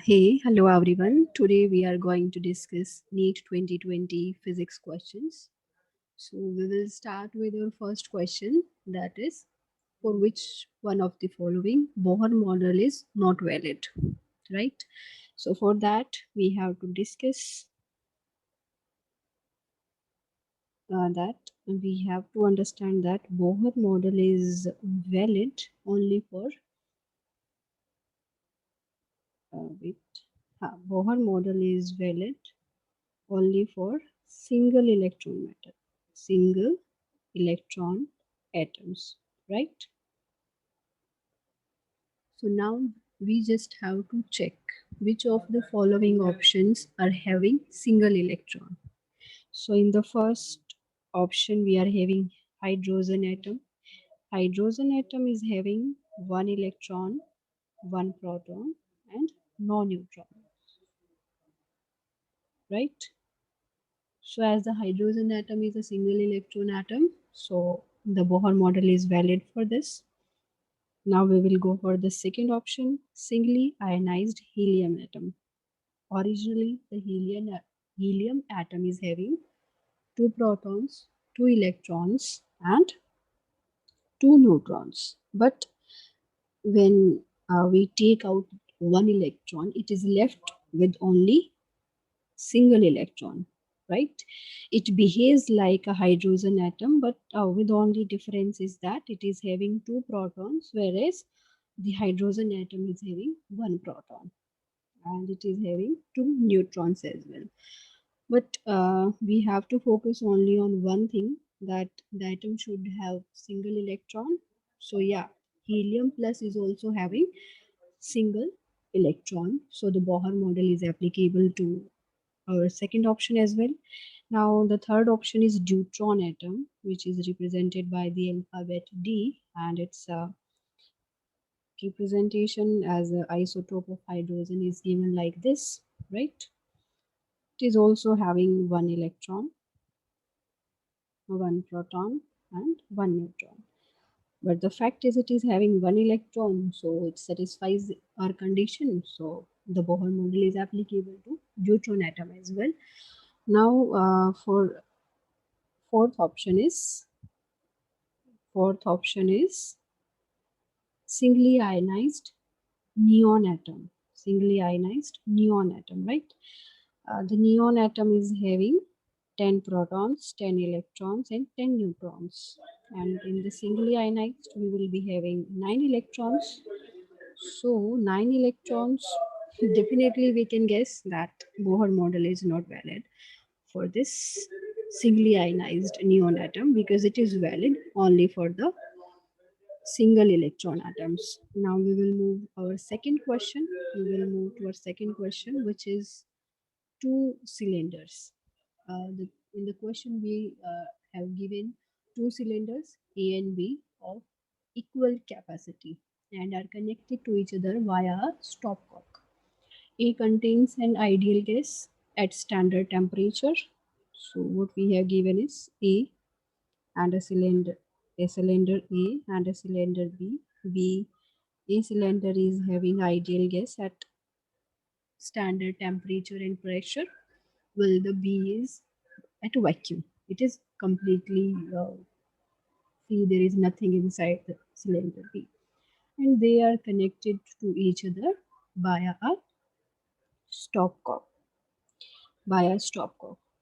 Hello everyone. Today we are going to discuss NEET 2020 physics questions. So we will start with our first question, that is, for which one of the following Bohr model is not valid, right? So for that we have to discuss that we have to understand that Bohr model is valid only for wait, Bohr model is valid only for single electron matter, single electron atoms, right? So now we just have to check which of the following options are having single electron. So in the first option we are having hydrogen atom. Hydrogen atom is having one electron, one proton and no neutron, right? So as the hydrogen atom is a single electron atom, so the Bohr model is valid for this. Now we will go for the second option, singly ionized helium atom. Originally, the helium atom is having two protons, two electrons, and two neutrons. But when we take out one electron, it is left with only single electron, right? It behaves like a hydrogen atom, but with only difference is that it is having two protons, whereas the hydrogen atom is having one proton and it is having two neutrons as well. But we have to focus only on one thing, that the atom should have single electron. So yeah, helium plus is also having single electron. So the Bohr model is applicable to our second option as well. Now the third option is deuteron atom, which is represented by the alphabet D, and its representation as an isotope of hydrogen is given like this, right? It is also having one electron, one proton and one neutron. But the fact is it is having one electron, so it satisfies our condition. So the Bohr model is applicable to deuteron atom as well. Now for fourth option is singly ionized neon atom. Singly ionized neon atom, right? The neon atom is having 10 protons, 10 electrons, and 10 neutrons. And in the singly ionized, we will be having 9 electrons. So, 9 electrons, definitely we can guess that Bohr model is not valid for this singly ionized neon atom because it is valid only for the single electron atoms. Now we will move our second question. We will move to our second question, which is two cylinders. In the question, we have given two cylinders A and B of equal capacity and are connected to each other via a stopcock. A contains an ideal gas at standard temperature. So what we have given is A and a cylinder A and a cylinder B. A cylinder is having ideal gas at standard temperature and pressure, while the B is at vacuum. It is completely free. There is nothing inside the cylinder B, and they are connected to each other via a stopcock.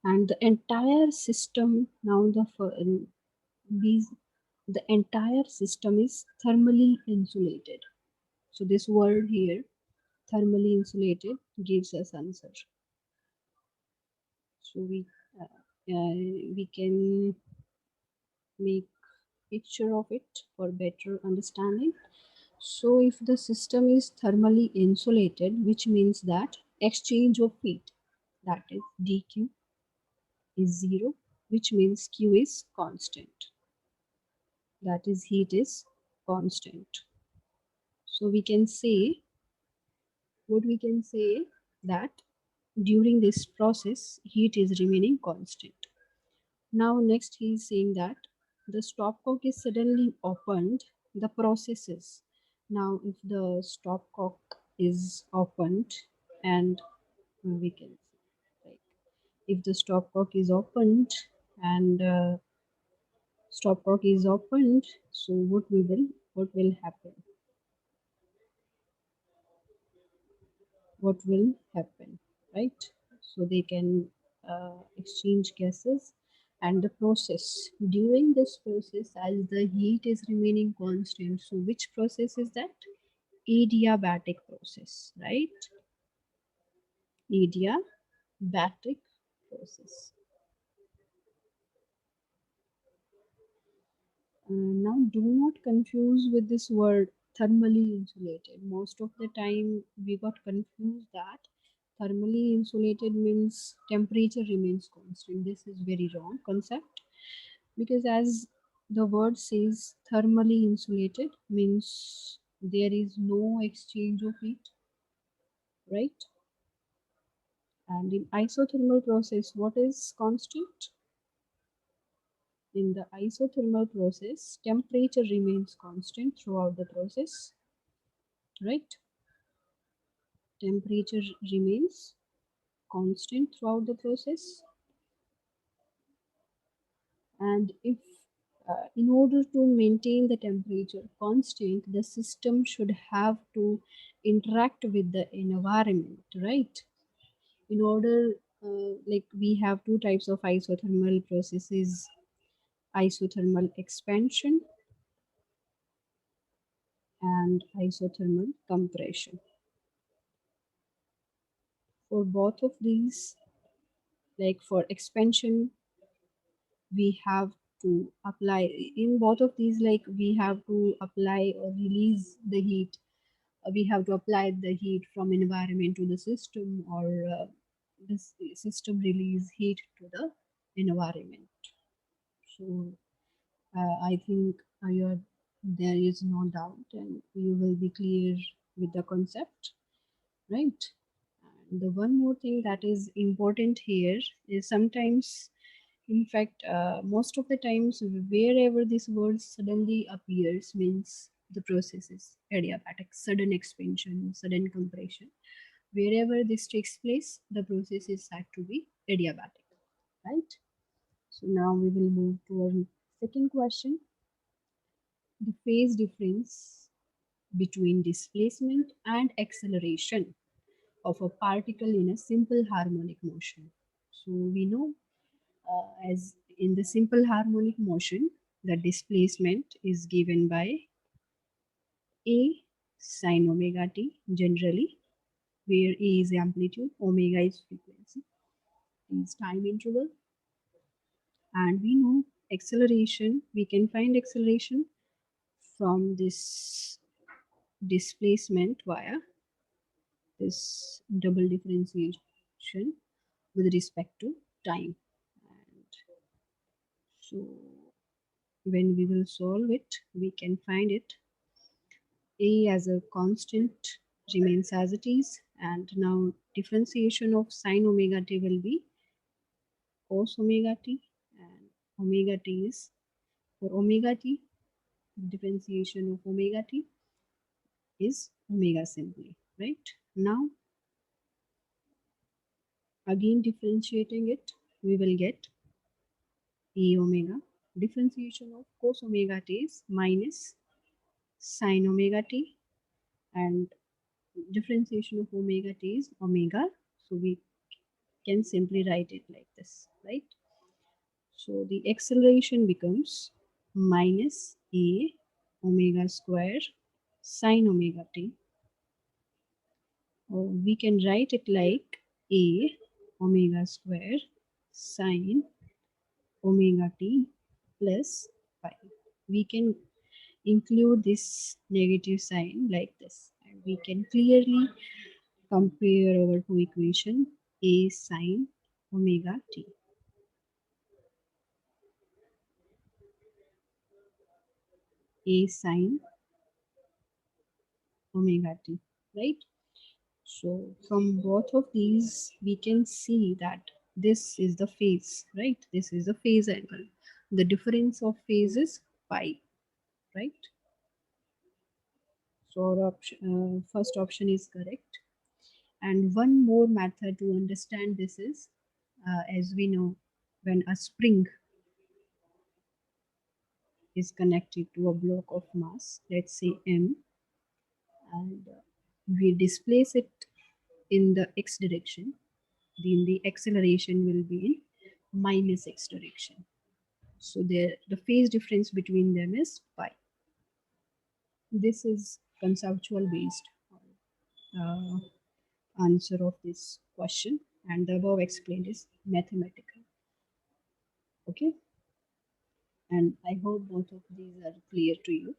And the entire system now these the entire system is thermally insulated. So this word here, thermally insulated, gives us answer. So we can make picture of it for better understanding. So if the system is thermally insulated, which means that exchange of heat, that is dq, is 0, which means q is constant, that is heat is constant. So we can say, what we can say, that during this process heat is remaining constant. Now next he is saying that the stopcock is suddenly opened, the processes. Now if the stopcock is opened, And we can see, like, if the stopcock is opened and stopcock is opened, so what will happen? What will happen, right? So they can exchange gases, and the process, during this process, as the heat is remaining constant, so which process is that? Adiabatic process, right? Adiabatic process. Now, do not confuse with this word thermally insulated. Most of the time, we got confused that thermally insulated means temperature remains constant. This is very wrong concept, because as the word says, thermally insulated means there is no exchange of heat, right? And in isothermal process, what is constant? In the isothermal process, temperature remains constant throughout the process, right? Temperature remains constant throughout the process. And if in order to maintain the temperature constant, the system should have to interact with the environment, right? In order, like, we have two types of isothermal processes: isothermal expansion and isothermal compression. For both of these, like for expansion, we have to apply, in both of these, like, we have to apply or release the heat. We have to apply the heat from environment to the system, or this system release heat to the environment. So I think there is no doubt, and you will be clear with the concept, right? And the one more thing that is important here is, sometimes, in fact, most of the times, wherever this word suddenly appears, means the process is adiabatic, sudden expansion, sudden compression. Wherever this takes place, the process is said to be adiabatic, right? So now we will move to our second question: the phase difference between displacement and acceleration of a particle in a simple harmonic motion. So we know, as in the simple harmonic motion, the displacement is given by A sine omega t generally, where A is amplitude, omega is frequency, T is time interval. And we know acceleration, we can find acceleration from this displacement via this double differentiation with respect to time. And so when we will solve it, we can find it. A as a constant remains as it is, and now differentiation of sine omega t will be cos omega t, and omega t is, for omega t, differentiation of omega t is omega simply, right? Now again differentiating it, we will get a omega. Differentiation of cos omega t is minus sine omega t, and differentiation of omega t is omega. So we can simply write it like this, right? So the acceleration becomes minus a omega square sine omega t. Or we can write it like a omega square sine omega t plus pi. We can include this negative sign like this, and we can clearly compare our two equation: a sine omega t, a sine omega t, right? So from both of these, we can see that this is the phase, right? This is the phase angle. The difference of phase is pi, right? So our first option is correct. And one more method to understand this is, as we know, when a spring is connected to a block of mass, let's say m, and we displace it in the x direction, then the acceleration will be in minus x direction. So the phase difference between them is pi. This is conceptual based uh, answer of this question, and the above explained is mathematical. Okay, and I hope both of these are clear to you.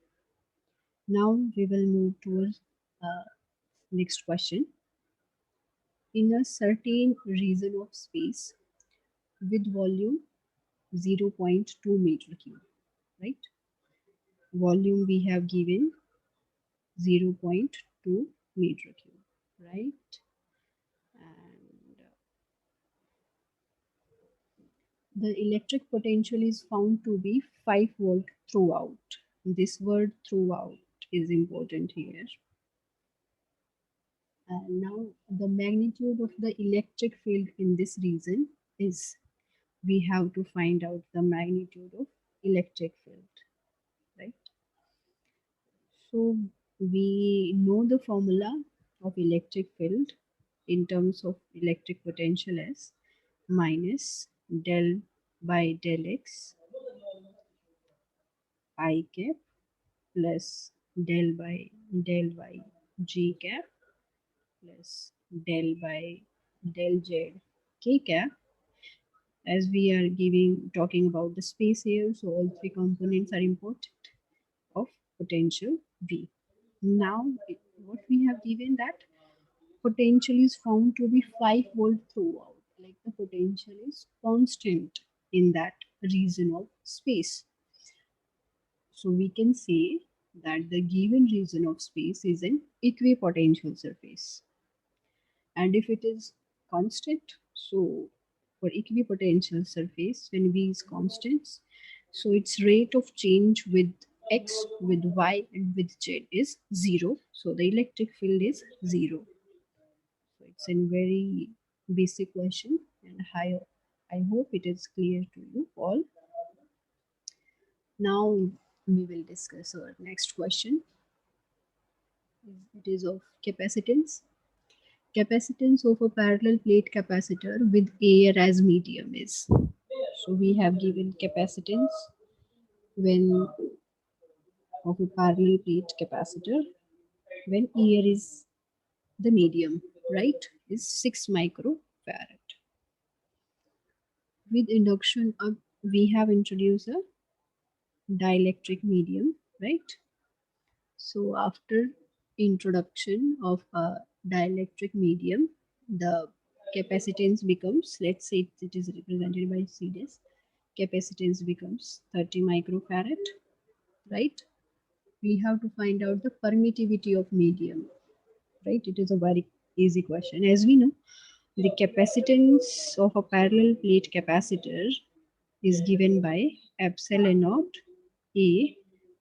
Now we will move towards next question. In a certain region of space with volume 0.2 meter cube, right? Volume we have given 0.2 meter cube, right? And the electric potential is found to be 5 volt throughout. This word throughout is important here. And now the magnitude of the electric field in this region is, we have to find out the magnitude of electric field, right? So we know the formula of electric field in terms of electric potential as minus del by del x I cap plus del by g cap plus del z k cap. As we are talking about the space here, so all three components are important of potential V. Now what we have given, that potential is found to be 5 volt throughout, like the potential is constant in that region of space. So we can say that the given region of space is an equipotential surface. And if it is constant, so for equipotential surface, when V is constant, so its rate of change with x, with y, and with z is 0. So the electric field is 0. So it's a very basic question, and I hope it is clear to you all. Now we will discuss our next question. It is of capacitance. Capacitance of a parallel plate capacitor with air as medium is. So we have given capacitance when of a parallel plate capacitor when air is the medium, right? Is 6 microfarad. With induction, we have introduced a dielectric medium, right? So after introduction of a dielectric medium, the capacitance becomes, let's say it is represented by C dash, capacitance becomes 30 microfarad, right? We have to find out the permittivity of medium, right? It is a very easy question. As we know, the capacitance of a parallel plate capacitor is given by epsilon naught A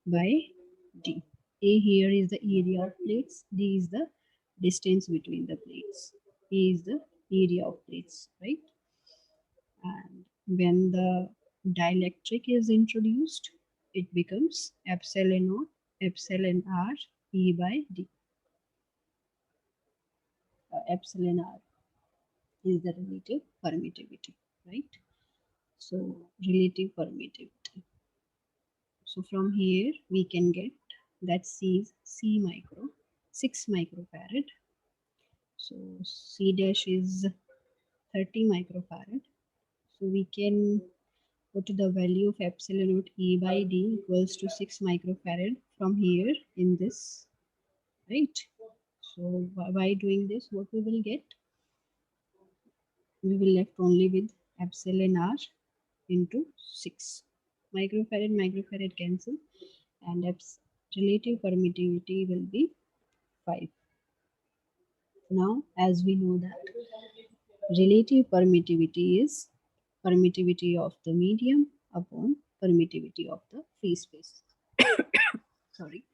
by D. A here is the area of plates, D is the distance between the plates, A is the area of plates, right? And when the dielectric is introduced, it becomes epsilon naught, epsilon R E by D. Epsilon R is the relative permittivity, right? So relative permittivity. So from here we can get that C is 6 microfarad. So C dash is 30 microfarad. So we can put the value of epsilon naught E by D equals to 6 microfarad from here in this, right? So by doing this, what we will get? We will left only with epsilon R into 6. Microfarad cancel, and relative permittivity will be 5. Now, as we know that relative permittivity is permittivity of the medium upon permittivity of the free space. Sorry.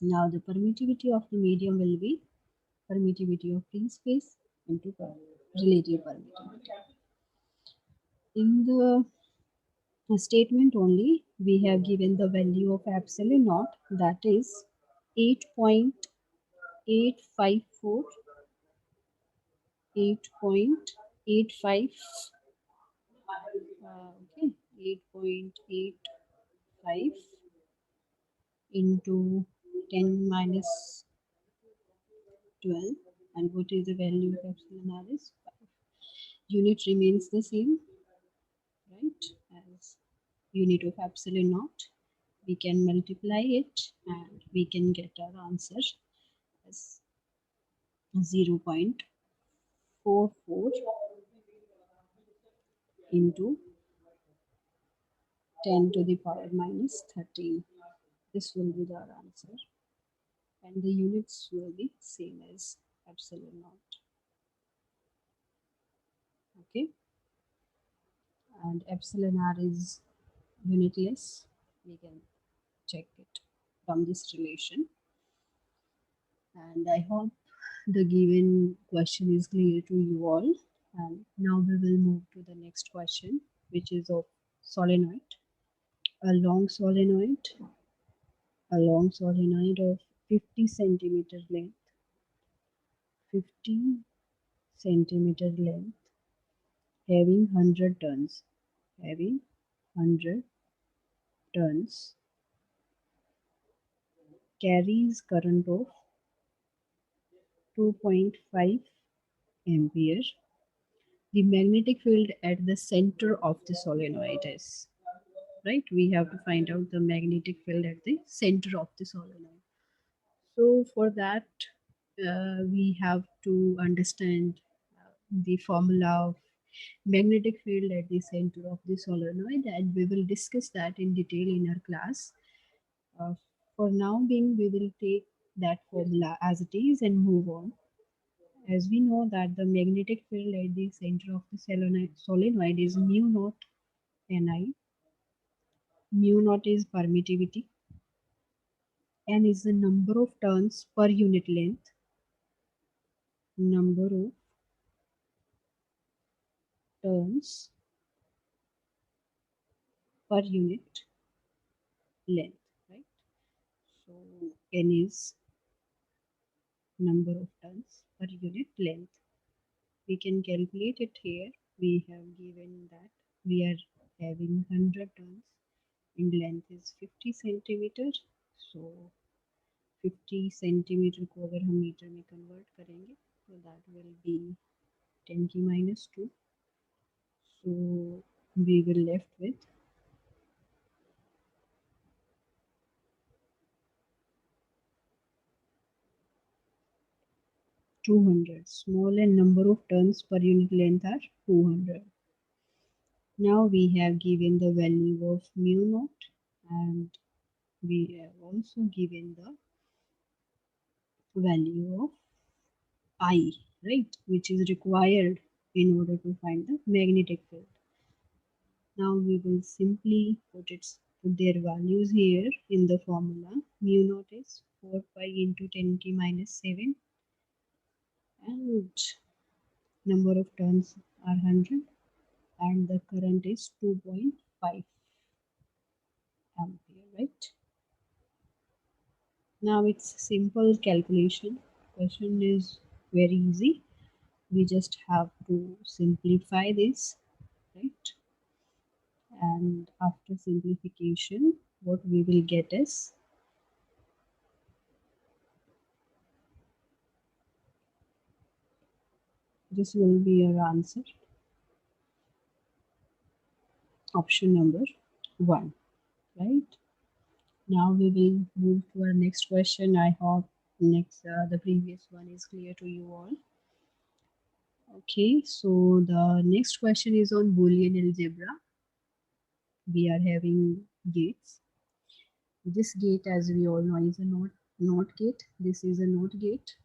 Now, the permittivity of the medium will be permittivity of free space into relative permittivity. In the statement only, we have given the value of epsilon naught, that is 8.854, 8.85, okay, 8.85 into 10 minus 12, and what is the value of epsilon r is 5. Unit remains the same, right, as unit of epsilon naught. We can multiply it and we can get our answer as 0.44 into 10 to the power minus 13. This will be our answer, and the units will be same as epsilon naught. Okay, and epsilon r is unitless. We can check it from this relation, and I hope the given question is clear to you all. And now we will move to the next question, which is of solenoid. A long solenoid, of 50 centimeter length, 50 centimeter length, having 100 turns, having 100 turns, carries current of 2.5 ampere. The magnetic field at the center of the solenoid is, right? We have to find out the magnetic field at the center of the solenoid. So for that, we have to understand the formula of magnetic field at the center of the solenoid, and we will discuss that in detail in our class. For now being, we will take that formula as it is and move on. As we know that the magnetic field at the center of the solenoid is mu naught Ni. Mu naught is permittivity. N is the number of turns per unit length. Number of turns per unit length, right? So N is number of turns per unit length. We can calculate it here. We have given that we are having 100 turns and length is 50 centimeter. So 50 centimetre को अगर हम metre में convert करेंगे तो that will be 10 की minus 2. So we will left with 200. Small and number of turns per unit length are 200. Now we have given the value of mu naught, and we have also given the value of I, right, which is required in order to find the magnetic field. Now we will simply put their values here in the formula. Mu naught is 4 pi into 10 t minus 7, and number of turns are 100, and the current is 2.5 ampere, right? Now it's simple calculation. Question is very easy. We just have to simplify this, right? And after simplification, what we will get is this will be your answer. Option number 1, right? Now we will move to our next question. I hope the previous one is clear to you all. Okay, so the next question is on Boolean algebra. We are having gates. This gate, as we all know, is a not gate. This is a not gate.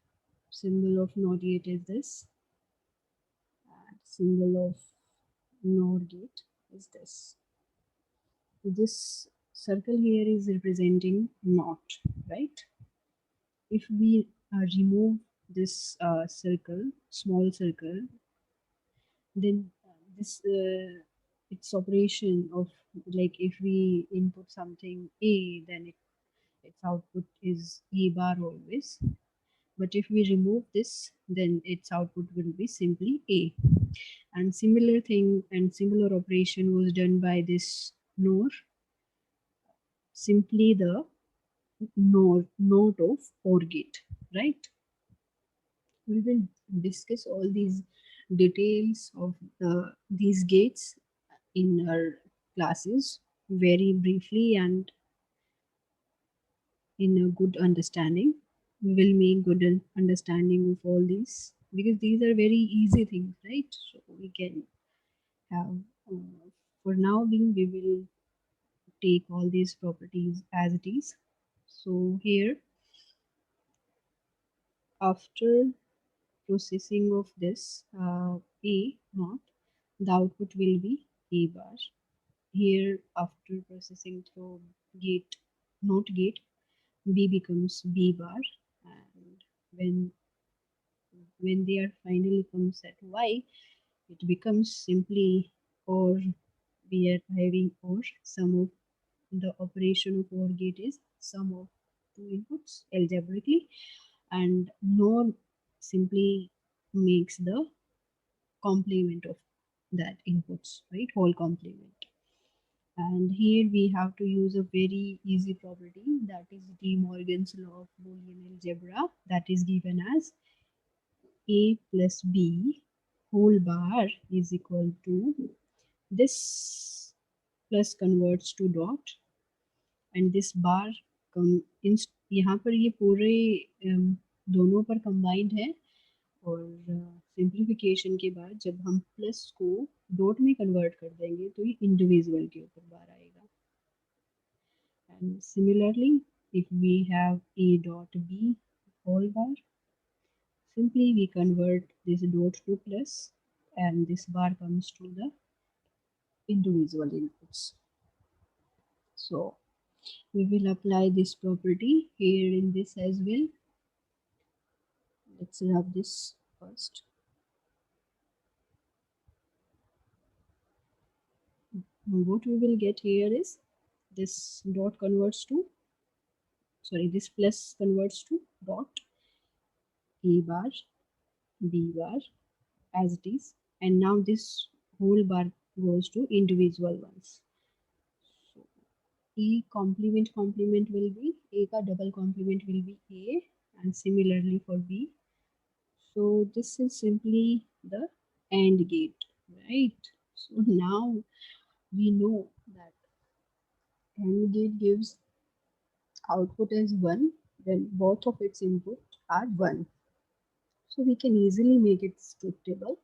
Symbol of not gate is this. And symbol of NOR gate is this. This circle here is representing not, right? If we remove this circle, small circle, then this its operation of, like, if we input something A, then its output is A bar always. But if we remove this, then its output will be simply A. And similar thing and similar operation was done by this NOR, simply the note of OR gate, right? We will discuss all these details of these gates in our classes very briefly and in a good understanding. We will make good understanding of all these because these are very easy things, right? So we can have, for now being, we will take all these properties as it is. So here, after processing of this A naught, the output will be A bar. Here, after processing through gate, not gate, B becomes B bar, and when they are finally comes at Y, it becomes simply, or we are having or sum of the operation of OR gate is sum of two inputs algebraically, and NOR simply makes the complement of that inputs, right? Whole complement. And here we have to use a very easy property, that is De Morgan's law of Boolean algebra, that is given as A plus B whole bar is equal to this plus converts to dot, and this बार कम यहाँ पर ये पूरे दोनों पर combined है, और simplification के बाद जब हम प्लस को डॉट में कन्वर्ट कर देंगे तो ये इंडिविजुअल के ऊपर बार आएगा. And similarly, if we have A dot B whole bar, simply we convert this dot to plus and this bar comes to the individual inputs. So we will apply this property here in this as well. Let's rub this first. What we will get here is this dot converts to, sorry, this plus converts to dot, A bar, B bar as it is, and now this whole bar goes to individual ones. So A complement will be, A ka double complement will be A, and similarly for B. So this is simply the AND gate, right? So now we know that AND gate gives output as 1 when both of its input are 1. So we can easily make it truth table,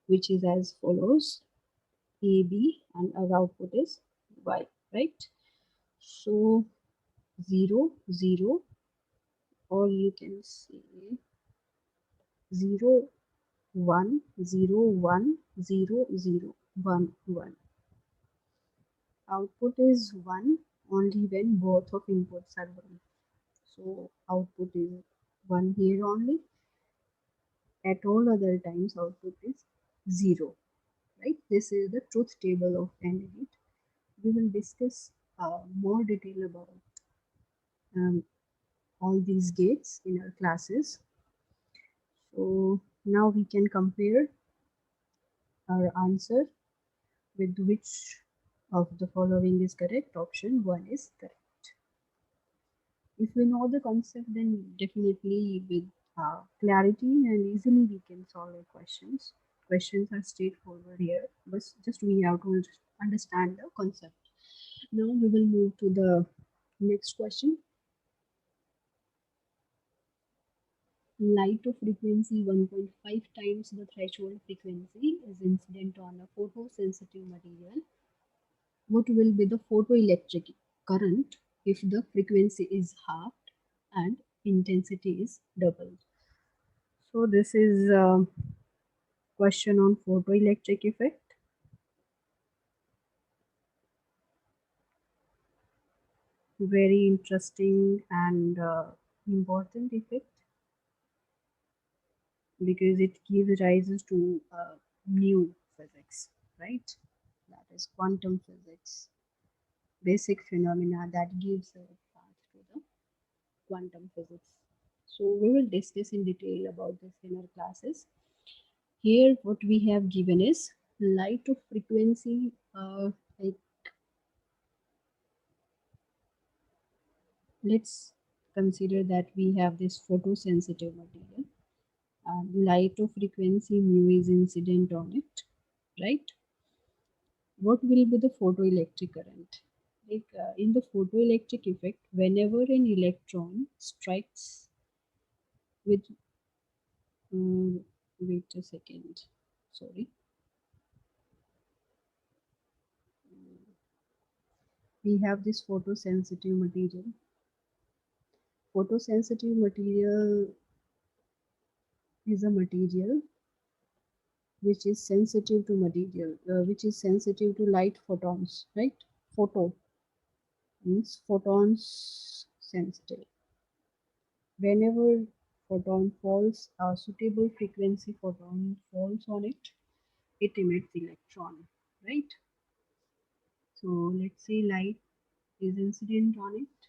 which is as follows: A, B, and our output is Y, right? So 0, 0, or you can say 0, 1, 0, 1, 0, 0, 1, 1. Output is 1 only when both of inputs are 1. So output is 1 here only. At all other times output is 0, right? This is the truth table of AND gate. We will discuss more detail about um, all these gates in our classes. So now we can compare our answer with which of the following is correct. Option 1 is correct. If we know the concept, then definitely with clarity and easily we can solve our questions. Questions are straightforward here, but just we have to understand the concept. Now we will move to the next question. Light of frequency 1.5 times the threshold frequency is incident on a photosensitive material. What will be the photoelectric current if the frequency is halved and intensity is doubled? So this is a question on photoelectric effect. Very interesting and important effect. because it gives rises to new physics, right? That is quantum physics, basic phenomena that gives a path to the quantum physics. So we will discuss in detail about this in our classes. Here, what we have given is light of frequency. Like, let's consider that we have this photosensitive material. Light of frequency mu is incident on it, right? What will be the photoelectric current? Like in the photoelectric effect, whenever an electron strikes with, um, wait a second, sorry, we have this photosensitive material. Photosensitive material is a material which is sensitive to light photons, right? Photo means photons sensitive. Whenever photon falls, a suitable frequency photon falls on it, it emits electron, right? So let's say light is incident on it,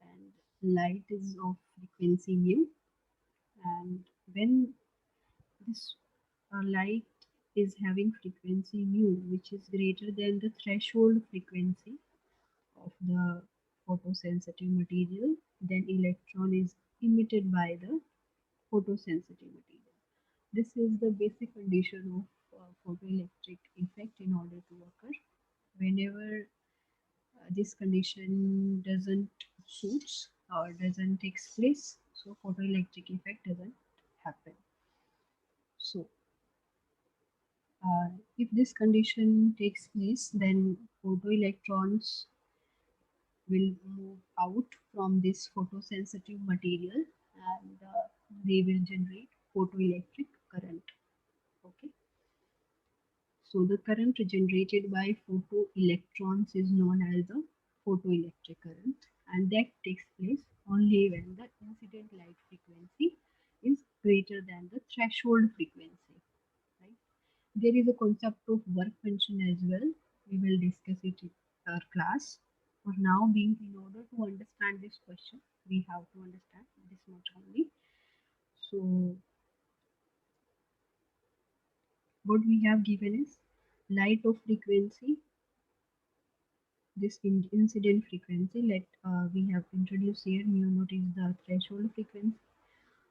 and light is of frequency mu, and when this light is having frequency mu, which is greater than the threshold frequency of the photosensitive material, then electron is emitted by the photosensitive material. This is the basic condition of photoelectric effect in order to occur. Whenever this condition doesn't suits or doesn't takes place, so photoelectric effect doesn't happen. So if this condition takes place, then photoelectrons will move out from this photosensitive material, and they will generate photoelectric current. Okay, so the current generated by photoelectrons is known as the photoelectric current, and that takes place only when the incident light frequency is greater than the threshold frequency, right? There is a concept of work function as well. We will discuss it in our class. For now, being in order to understand this question, we have to understand this much only. So, what we have given is light of frequency, this incident frequency. Let we have introduced here mu naught is the threshold frequency,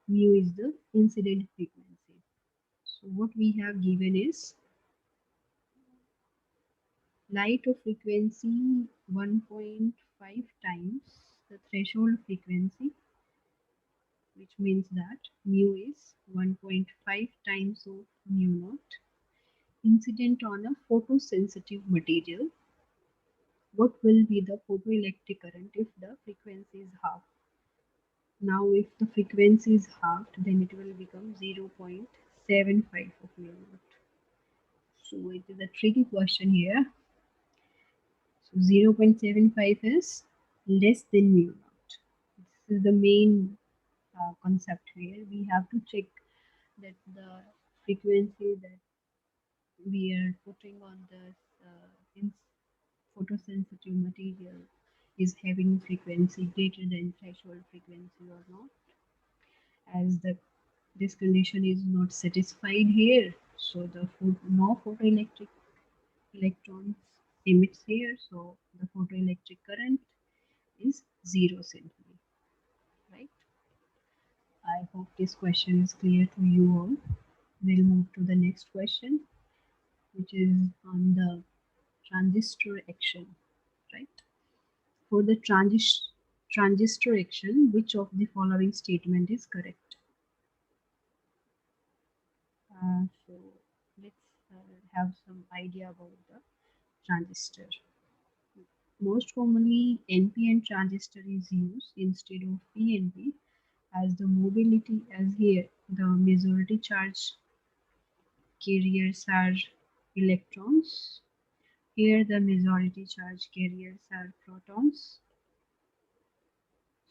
mu is the incident frequency. So, what we have given is light of frequency 1.5 times the threshold frequency, which means that mu is 1.5 times of mu naught, incident on a photosensitive material. What will be the photoelectric current if the frequency is half? Now, if the frequency is halved, then it will become 0.75 of mu naught. So, it is a tricky question here. So 0.75 is less than mu naught. This is the main concept here. We have to check that the frequency that we are putting on this photosensitive material is having frequency greater than threshold frequency or not. As this condition is not satisfied here, so the no photoelectric electrons emits here, so the photoelectric current is 0 simply, right? I hope this question is clear to you all. We'll move to the next question, which is on the transistor action, right? For the transistor action, which of the following statement is correct? So let's have some idea about the transistor. Most commonly, NPN transistor is used instead of PNP as the mobility, as here the majority charge carriers are electrons. Here the majority charge carriers are protons.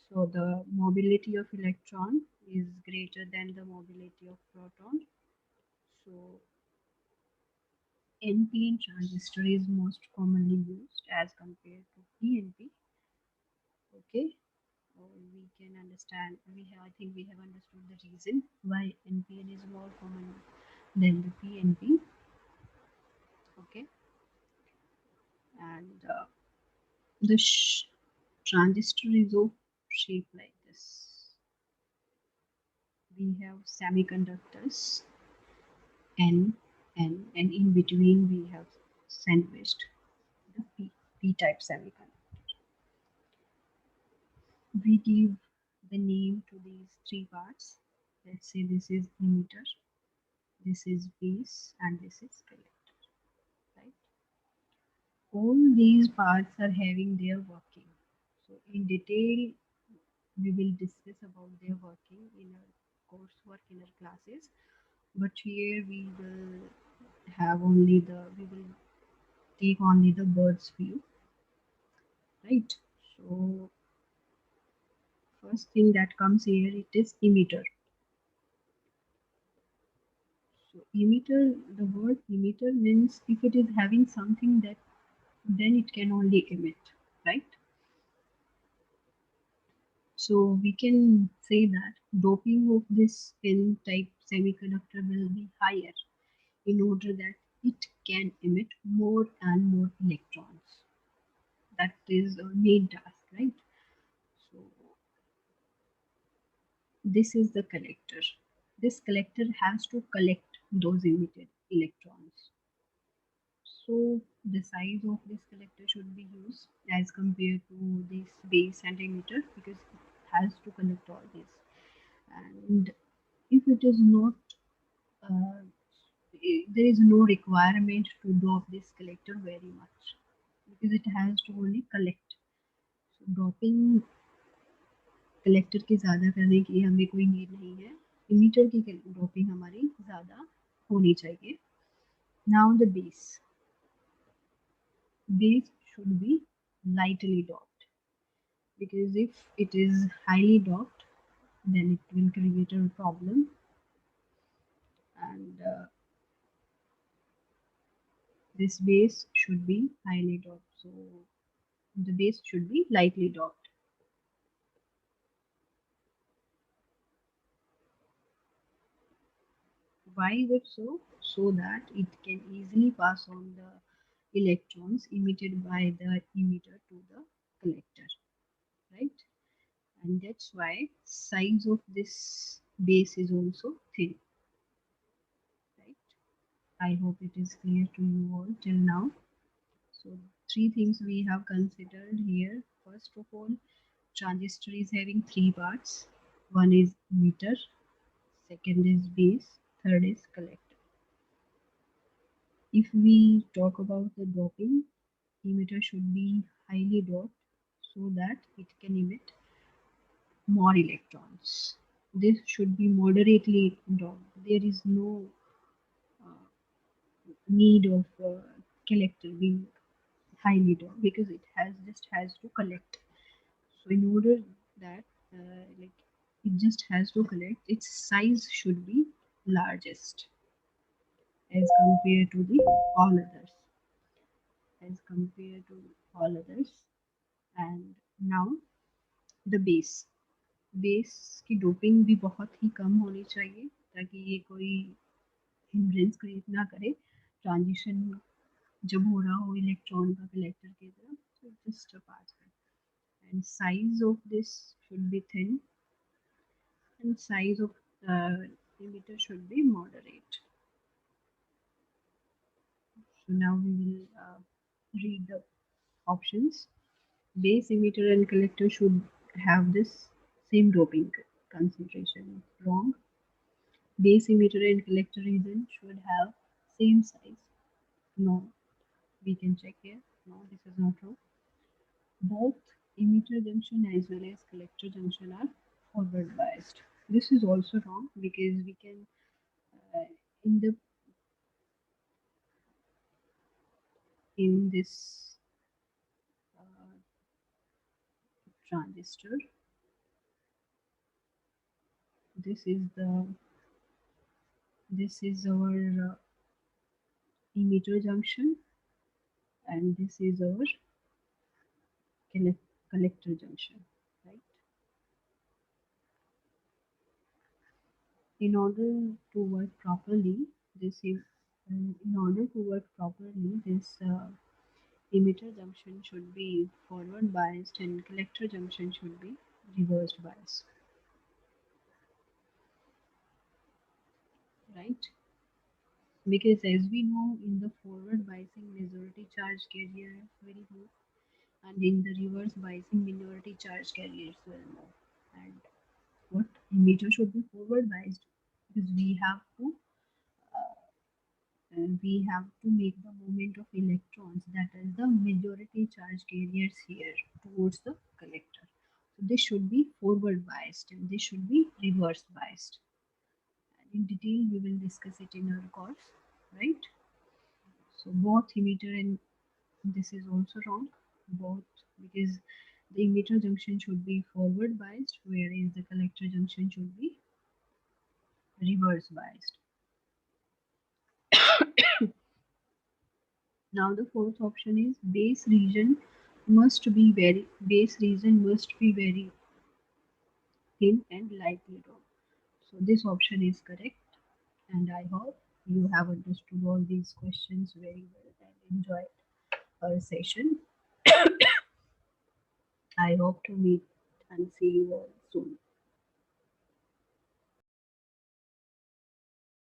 So the mobility of electron is greater than the mobility of proton. So NPN transistor is most commonly used as compared to PNP. Okay, so we can understand. I think we have understood the reason why NPN is more common than the PNP. Okay, and the transistor is of shape like this. We have semiconductors N, and in between we have sandwiched the P-type semiconductor. We give the name to these three parts. Let's say this is emitter, this is base, and this is collector. Right? All these parts are having their working. So in detail, we will discuss about their working in our coursework in our classes. But here we will take only the bird's view, right? So first thing that comes here, it is emitter. So emitter, the word emitter means if it is having something that then it can only emit, right? So we can say that doping of this N-type semiconductor will be higher in order that it can emit more and more electrons. That is a main task, right? So this is the collector. This collector has to collect those emitted electrons. So the size of this collector should be used as compared to this base and emitter because it has to collect all this. And if it is not, uh, there is no requirement to dop this collector very much because it has to only collect. So doping collector की ज़्यादा करने की हमें कोई need नहीं है emitter की dropping हमारी ज़्यादा होनी चाहिए now the base should be lightly doped because if it is highly doped then it will create a problem and this base should be highly doped so the base should be lightly doped. Why is it so? So that it can easily pass on the electrons emitted by the emitter to the collector, right? And that's why size of this base is also thin, right? I hope it is clear to you all till now. So three things we have considered here. First of all, transistor is having three parts. One is emitter, second is base, third is collector. If we talk about the doping, emitter should be highly doped so that it can emit more electrons. This should be moderately doped. There is no uh, need of collector being highly doped because it has to collect. So in order that like it just has to collect, its size should be largest as compared to the all others. As compared to all others. And now the base की doping भी बहुत ही कम होनी चाहिए ताकि ये कोई hindrance create ना करे ट्रांजिशन जब हो रहा हो इलेक्ट्रॉन का कलेक्टर की तरफ तो just pass and size of this should be thin and size of the emitter should be moderate. So now we will read the options. Base emitter and collector should have this same doping concentration. Wrong. Base emitter and collector region should have same size. No. We can check here. No, this is not true. Both emitter junction as well as collector junction are forward biased. This is also wrong because we can uh, in the in this uh, transistor this is the this is our emitter junction, and this is our collector junction, right? In order to work properly, this is in order to work properly, this emitter junction should be forward biased and collector junction should be reversed biased, right? Because as we know, in the forward biasing, majority charge carrier will move, and in the reverse biasing, minority charge carriers will move. And what emitter should be forward biased, because we have to make the movement of electrons, that is the majority charge carriers here, towards the collector. So this should be forward biased and this should be reverse biased. And in detail we will discuss it in our course, right? So both emitter and this is also wrong, both, because the emitter junction should be forward biased, whereas the collector junction should be reverse biased. Now the fourth option is base region must be very thin and lightly drawn. So this option is correct, and I hope you have understood all these questions very well and enjoyed our session. I hope to meet and see you all soon.